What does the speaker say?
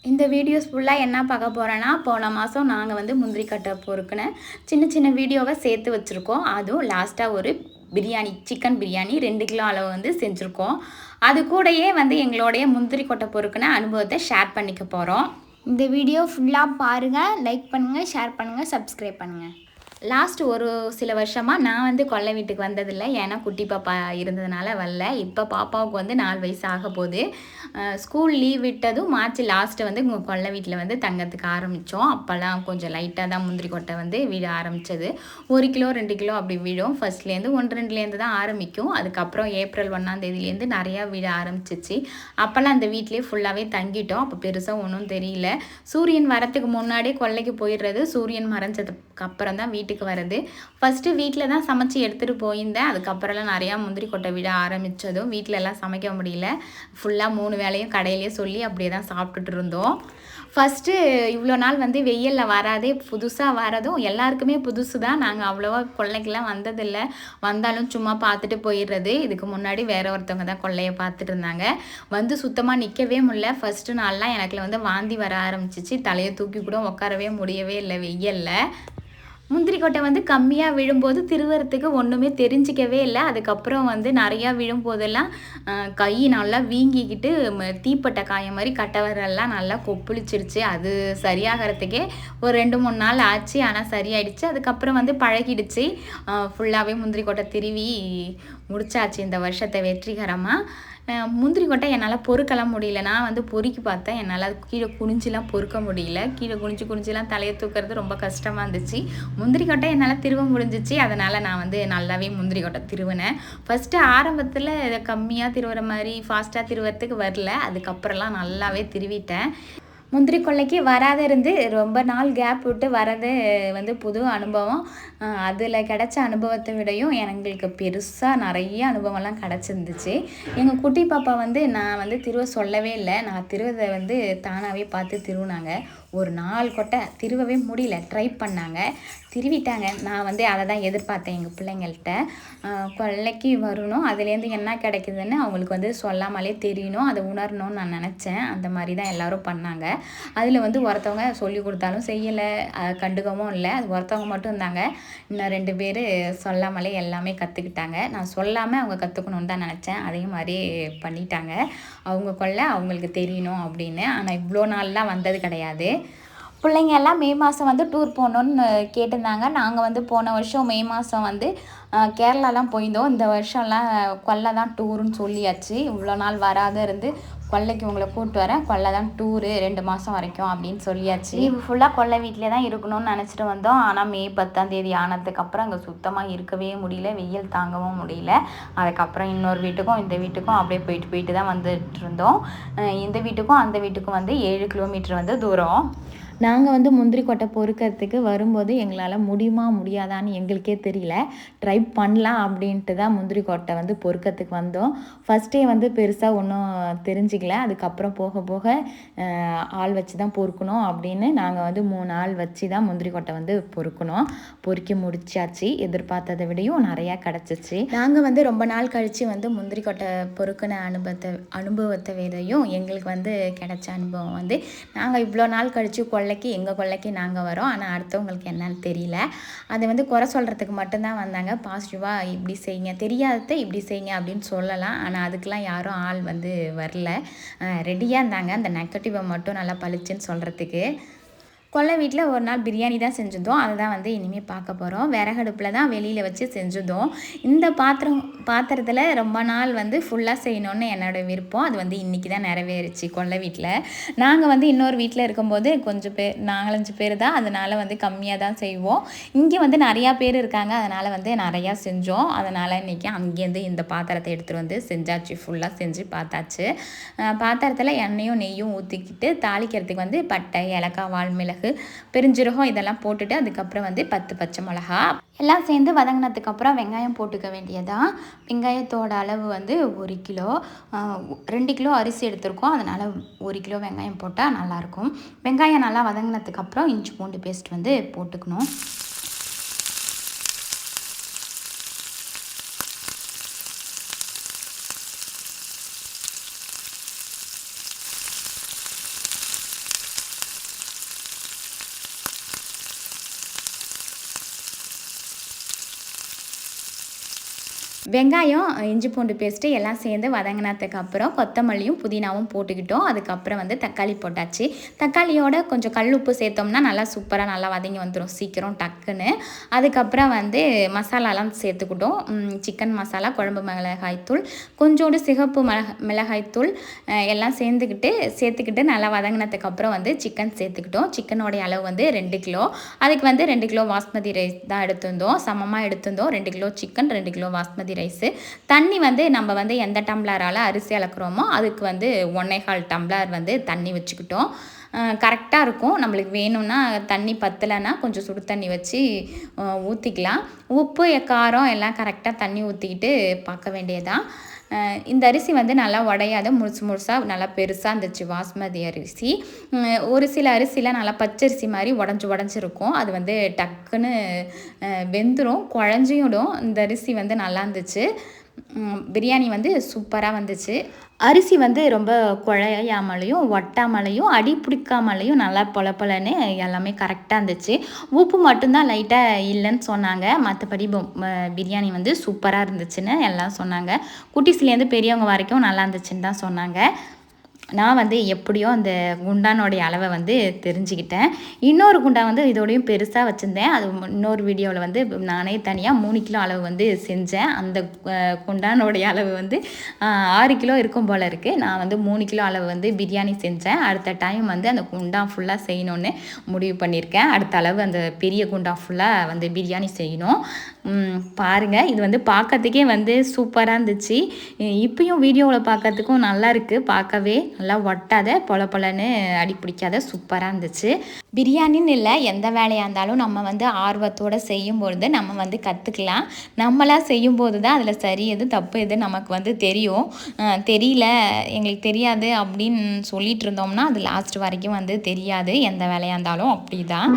இந்த வீடியோஸ் ஃபுல்லாக என்ன பார்க்க போகிறேன்னா, போன மாதம் நாங்கள் வந்து முந்திரி கொட்டை பொறுக்குன சின்ன சின்ன வீடியோவை சேர்த்து வச்சுருக்கோம். அதுவும் லாஸ்ட்டாக ஒரு பிரியாணி, சிக்கன் பிரியாணி 2 கிலோ அளவு வந்து செஞ்சுருக்கோம். அது கூடயே வந்து எங்களுடைய முந்திரி கொட்டை பொறுக்குன அனுபவத்தை ஷேர் பண்ணிக்க போகிறோம். இந்த வீடியோ ஃபுல்லாக பாருங்கள், லைக் பண்ணுங்கள், ஷேர் பண்ணுங்கள், சப்ஸ்கிரைப் பண்ணுங்கள். லாஸ்ட் ஒரு சில வருஷமாக நான் வந்து கொல்லை வீட்டுக்கு வந்ததில்லை. ஏன்னா குட்டி பாப்பா இருந்ததுனால வரல. இப்போ பாப்பாவுக்கு வந்து 4 வயசு ஆக போகுது. ஸ்கூல் லீவ் விட்டதும் மார்ச் லாஸ்ட்டு வந்து கொல்லை வீட்டில் வந்து தங்கறதுக்கு ஆரம்பித்தோம். அப்போல்லாம் கொஞ்சம் லைட்டாக தான் முந்திரி கொட்டை வந்து விழ ஆரம்பித்தது. 1 கிலோ 2 கிலோ அப்படி விழும். ஃபர்ஸ்ட்லேருந்து 1 2லேருந்து தான் ஆரம்பிக்கும். அதுக்கப்புறம் ஏப்ரல் 1ஆம் தேதியிலேருந்து நிறையா விழ ஆரம்பிச்சிச்சு. அப்போல்லாம் அந்த வீட்லேயே ஃபுல்லாகவே தங்கிட்டோம். அப்போ பெருசாக ஒன்றும் தெரியல. சூரியன் வரத்துக்கு முன்னாடியே கொல்லைக்கு போயிடுறது. சூரியன் மறைஞ்சதுக்கு அப்புறம் தான் வீட்டுக்கு வரது. ஃபஸ்ட்டு வீட்டில் தான் சமைச்சு எடுத்துகிட்டு போயிருந்தேன். அதுக்கப்புறம்லாம் நிறையா முந்திரி கொட்டை விட ஆரம்பித்ததும் வீட்டில் எல்லாம் சமைக்க முடியல. ஃபுல்லாக 3 வேளையும் கடையிலே சொல்லி அப்படியே தான் சாப்பிட்டுட்டு இருந்தோம். ஃபஸ்ட்டு இவ்வளோ நாள் வந்து வெயிலில் வராதே புதுசாக வரதும் எல்லாருக்குமே புதுசு தான். நாங்கள் அவ்வளோவா கொல்லைக்கெல்லாம் வந்ததில்லை. வந்தாலும் சும்மா பார்த்துட்டு போயிடுறது. இதுக்கு முன்னாடி வேற ஒருத்தவங்க தான் கொல்லையை பார்த்துட்டு இருந்தாங்க. வந்து சுத்தமாக நிற்கவே முடியல. ஃபஸ்ட்டு நாள்லாம் எனக்கு வந்து வாந்தி வர ஆரம்பிச்சிச்சு. தலையை தூக்கி கூட உட்காரவே முடியவே இல்லை வெயிலில். முந்திரி கொட்டை வந்து கம்மியாக விழும்போது திருவறத்துக்கு ஒன்றுமே தெரிஞ்சிக்கவே இல்லை. அதுக்கப்புறம் வந்து நிறையா விழும்போதெல்லாம் கை நல்லா வீங்கிக்கிட்டு தீப்பட்ட காயம் மாதிரி கட்டை விரல்லாம் நல்லா கொப்புளிச்சிருச்சு. அது சரியாகிறதுக்கே ஒரு 2 3 நாள் ஆச்சு. ஆனால் சரியாயிடுச்சு. அதுக்கப்புறம் வந்து பழகிடுச்சு. ஃபுல்லாகவே முந்திரி கொட்டை திருவி முடிச்சாச்சு இந்த வருஷத்தை வெற்றிகரமாக. முந்திரி கொட்டை என்னால் பொறுக்கலாம் முடியல. நான் வந்து பொறுக்கி பார்த்தேன். என்னால் அது கீழே குனிஞ்சிலாம் பொறுக்க முடியல. கீழே குனிஞ்சிலாம் தலையை தூக்கிறது ரொம்ப கஷ்டமாக இருந்துச்சு. முந்திரி கொட்டை என்னால் திருவ முடிஞ்சிச்சு. அதனால் நான் வந்து நல்லாவே முந்திரி கொட்டை திருவினேன். ஃபஸ்ட்டு ஆரம்பத்தில் இதை கம்மியாக திருவுற மாதிரி ஃபாஸ்ட்டாக திருவுறதுக்கு வரல. அதுக்கப்புறம்லாம் நல்லாவே திருவிட்டேன். முந்திரி கொல்லைக்கு வராத இருந்து ரொம்ப நாள் கேப் விட்டு வரது வந்து புது அனுபவம். அதில் கிடச்ச அனுபவத்தை விடையும் எங்களுக்கு பெருசாக நிறைய அனுபவம்லாம் கிடச்சிருந்துச்சு. எங்கள் குட்டி பாப்பா வந்து நான் வந்து திருவ சொல்லவே இல்லை. நான் திருவதை வந்து தானாகவே பார்த்து திருவினாங்க. ஒரு 4 கொட்டை திருவவே முடியல. ட்ரை பண்ணாங்க, திருவிட்டாங்க. நான் வந்து அதை தான் எதிர்பார்த்தேன் எங்கள் பிள்ளைங்கள்ட்ட. கொல்லைக்கு வரணும், அதுலேருந்து என்ன கிடைக்குதுன்னு அவங்களுக்கு வந்து சொல்லாமலே தெரியணும், அதை உணரணும்னு நான் நினச்சேன். அந்த மாதிரி தான் எல்லோரும் பண்ணாங்க. அதில் வந்து ஒருத்தவங்க சொல்லி கொடுத்தாலும் செய்யலை, கண்டுக்கவும் இல்லை. அது ஒருத்தவங்க மட்டும் இருந்தாங்க. இன்னும் 2 பேர் சொல்லாமலே எல்லாமே கற்றுக்கிட்டாங்க. நான் சொல்லாமல் அவங்க கற்றுக்கணுன்னு தான் நினச்சேன். அதே மாதிரி பண்ணிட்டாங்க. அவங்க கொல்லை அவங்களுக்கு தெரியணும் அப்படின்னு. ஆனால் இவ்வளோ நாள்லாம் வந்தது கிடையாது. பிள்ளைங்க எல்லாம் மே மாதம் வந்து டூர் போகணுன்னு கேட்டிருந்தாங்க. நாங்கள் வந்து போன வருஷம் மே மாதம் வந்து கேரளாலாம் போயிருந்தோம். இந்த வருஷம்லாம் கொல்லை தான் டூருன்னு சொல்லியாச்சு. இவ்வளோ நாள் வராத இருந்து கொல்லைக்கு உங்களை கூப்பிட்டு வரேன், கொல்லை தான் டூரு 2 மாதம் வரைக்கும் அப்படின்னு சொல்லியாச்சு. இது ஃபுல்லாக கொல்லை வீட்டிலே தான் இருக்கணும்னு நினச்சிட்டு வந்தோம். ஆனால் மே 10ஆம் தேதி ஆனதுக்கப்புறம் அங்கே சுத்தமாக இருக்கவே முடியல. வெயில் தாங்கவும் முடியல. அதுக்கப்புறம் இன்னொரு வீட்டுக்கும் இந்த வீட்டுக்கும் அப்படியே போயிட்டு தான் வந்துட்டு இருந்தோம். இந்த வீட்டுக்கும் அந்த வீட்டுக்கும் வந்து 7 கிலோமீட்டர் வந்து தூரம். நாங்கள் வந்து முந்திரி கொட்டை பொறுக்கிறதுக்கு வரும்போது எங்களால் முடியுமா முடியாதான்னு எங்களுக்கே தெரியல. ட்ரை பண்ணலாம் அப்படின்ட்டு தான் முந்திரி கொட்டை வந்து பொறுக்கிறதுக்கு வந்தோம். ஃபஸ்ட்டே வந்து பெருசாக ஒன்றும் தெரிஞ்சிக்கல. அதுக்கப்புறம் போக போக ஆள் வச்சு தான் பொறுக்கணும் அப்படின்னு நாங்கள் வந்து 3 ஆள் வச்சு தான் முந்திரி கொட்டை வந்து பொறுக்கணும். பொறுக்கி முடிச்சாச்சு. எதிர்பார்த்ததை விடையும் நிறையா கிடச்சிச்சு. நாங்கள் வந்து ரொம்ப நாள் கழித்து வந்து முந்திரி கொட்டை பொறுக்கின அனுபவத்தை விடையும் எங்களுக்கு வந்து கிடைச்ச அனுபவம் வந்து, நாங்கள் இவ்வளோ நாள் கழித்து எங்கள் கொல்லைக்கு நாங்கள் வரோம். ஆனால் அடுத்தவங்களுக்கு என்னன்னு தெரியல. அதை வந்து குறை சொல்கிறதுக்கு மட்டும்தான் வந்தாங்க. பாசிட்டிவாக இப்படி செய்யுங்க, தெரியாததை இப்படி செய்யுங்க அப்படின்னு சொல்லலாம். ஆனால் அதுக்கெலாம் யாரும் ஆள் வந்து வரல. ரெடியாக இருந்தாங்க அந்த நெகட்டிவை மட்டும் நல்லா பளிச்சுன்னு சொல்கிறதுக்கு. கொல்லை வீட்டில் ஒரு நாள் பிரியாணி தான் செஞ்சுருந்தோம். அதை தான் வந்து இனிமேல் பார்க்க போகிறோம். விறகடுப்பில் தான் வெளியில் வச்சு செஞ்சுருந்தோம். இந்த பாத்திரத்தில் ரொம்ப நாள் வந்து ஃபுல்லாக செய்யணுன்னு என்னோடய விருப்பம். அது வந்து இன்றைக்கி தான் நிறைவேறிச்சு கொல்லை வீட்டில். நாங்கள் வந்து இன்னொரு வீட்டில் இருக்கும்போது கொஞ்சம் பேர் 4 5 பேர் தான். அதனால் வந்து கம்மியாக தான் செய்வோம். இங்கே வந்து நிறையா பேர் இருக்காங்க. அதனால் வந்து நிறையா செஞ்சோம். அதனால் இன்றைக்கி அங்கேருந்து இந்த பாத்திரத்தை எடுத்துகிட்டு வந்து செஞ்சாச்சு. ஃபுல்லாக செஞ்சு பார்த்தாச்சு. பாத்திரத்தில் எண்ணெயும் நெய்யும் ஊற்றிக்கிட்டு தாளிக்கிறதுக்கு வந்து பட்டை, ஏலக்காய், வால்மிளகு, பெருஞ்சீரகம் இதெல்லாம் போட்டுட்டு அதுக்கப்புறம் வந்து 10 பச்சை மிளகா எல்லாம் சேர்ந்து வதங்கினதுக்கப்புறம் வெங்காயம் போட்டுக்க வேண்டியதான். வெங்காயத்தோட அளவு வந்து 1 கிலோ. 2 கிலோ அரிசி எடுத்திருக்கோம். அதனால் 1 கிலோ வெங்காயம் போட்டால் நல்லாயிருக்கும். வெங்காயம் நல்லா வதங்கினதுக்கப்புறம் இஞ்சி பூண்டு பேஸ்ட் வந்து போட்டுக்கணும். வெங்காயம் இஞ்சி பூண்டு பேஸ்ட்டு எல்லாம் சேர்ந்து வதங்கினதுக்கு அப்புறம் கொத்தமல்லியும் புதினாவும் போட்டுக்கிட்டோம். அதுக்கப்புறம் வந்து தக்காளி போட்டாச்சு. தக்காளியோட கொஞ்சம் கல் உப்பு சேர்த்தோம்னா நல்லா சூப்பராக நல்லா வதங்கி வந்துடும் சீக்கிரம் டக்குன்னு. அதுக்கப்புறம் வந்து மசாலாலாம் சேர்த்துக்கிட்டோம். சிக்கன் மசாலா, குழம்பு மிளகாய்த்தூள், கொஞ்சோண்டு சிகப்பு மிளகாய்த்தூள் எல்லாம் சேர்த்துக்கிட்டு நல்லா வதங்கினதுக்கப்புறம் வந்து சிக்கன் சேர்த்துக்கிட்டோம். சிக்கனோடைய அளவு வந்து 2 கிலோ. அதுக்கு வந்து 2 கிலோ பாஸ்மதி ரைஸ் தான் எடுத்திருந்தோம். சமமாக எடுத்திருந்தோம். 2 kilo chicken, 2 kilo basmati rice. தண்ணி வந்து நம்ம வந்து எந்த டம்ளரால் அரிசி அளக்குறோமோ அதுக்கு வந்து 1.25 டம்ளர் வந்து தண்ணி வச்சுக்கிட்டோம். கரெக்டாக இருக்கும். நம்மளுக்கு வேணும்னா தண்ணி பத்தலைன்னா கொஞ்சம் சுடு தண்ணி வச்சு ஊற்றிக்கலாம். உப்பு காரம் எல்லாம் கரெக்டாக தண்ணி ஊற்றிக்கிட்டு பார்க்க வேண்டியதான். இந்த அரிசி வந்து நல்லா உடையாத முழுசாக நல்லா பெருசாக இருந்துச்சு பாஸ்மதி அரிசி. ஒரு சில அரிசிலாம் நல்லா பச்சரிசி மாதிரி உடஞ்சிருக்கும். அது வந்து டக்குன்னு வெந்துடும், குழஞ்சிடும். இந்த அரிசி வந்து நல்லா இருந்துச்சு. பிரியாணி வந்து சூப்பராக வந்துச்சு. அரிசி வந்து ரொம்ப குழையாமலையும் ஒட்டாமலையும் அடி பிடிக்காமலையும் நல்லா பொலன்னு எல்லாமே கரெக்டாக இருந்துச்சு. உப்பு மட்டும்தான் லைட்டாக இல்லைன்னு சொன்னாங்க. மற்றபடி பிரியாணி வந்து சூப்பராக இருந்துச்சுன்னு எல்லாம் சொன்னாங்க. குட்டிஸ்லேருந்து பெரியவங்க வரைக்கும் நல்லா இருந்துச்சுன்னு தான் சொன்னாங்க. நான் வந்து எப்படியோ அந்த குண்டானோடைய அளவை வந்து தெரிஞ்சுக்கிட்டேன். இன்னொரு குண்டா வந்து இதோடையும் பெருசாக வச்சுருந்தேன். அது இன்னொரு வீடியோவில் வந்து நானே தனியாக 3 கிலோ அளவு வந்து செஞ்சேன். அந்த குண்டானோடைய அளவு வந்து 6 கிலோ இருக்கும் போல் இருக்குது. நான் வந்து 3 கிலோ அளவு வந்து பிரியாணி செஞ்சேன். அடுத்த டைம் வந்து அந்த குண்டா ஃபுல்லாக செய்யணுன்னு முடிவு பண்ணியிருக்கேன். அடுத்த அளவு அந்த பெரிய குண்டா ஃபுல்லாக வந்து பிரியாணி செய்யணும். பாருங்கள், இது வந்து பார்க்கறதுக்கே வந்து சூப்பராக இருந்துச்சு. இப்பயும் வீடியோவில் பார்க்கறதுக்கும் நல்லா இருக்குது. பார்க்கவே நல்லா ஒட்டாத பொலன்னு அடி பிடிக்காத சூப்பராக இருந்துச்சு. பிரியாணின்னு இல்லை, எந்த வேலையாக இருந்தாலும் நம்ம வந்து ஆர்வத்தோடு செய்யும்பொழுது நம்ம வந்து கற்றுக்கலாம். நம்மளாக செய்யும்போது தான் அதில் சரி எது தப்பு எது நமக்கு வந்து தெரியும். தெரியல, எங்களுக்கு தெரியாது அப்படின்னு சொல்லிட்டு இருந்தோம்னா அது லாஸ்ட் வரைக்கும் வந்து தெரியாது. எந்த வேலையாக இருந்தாலும் அப்படி தான்.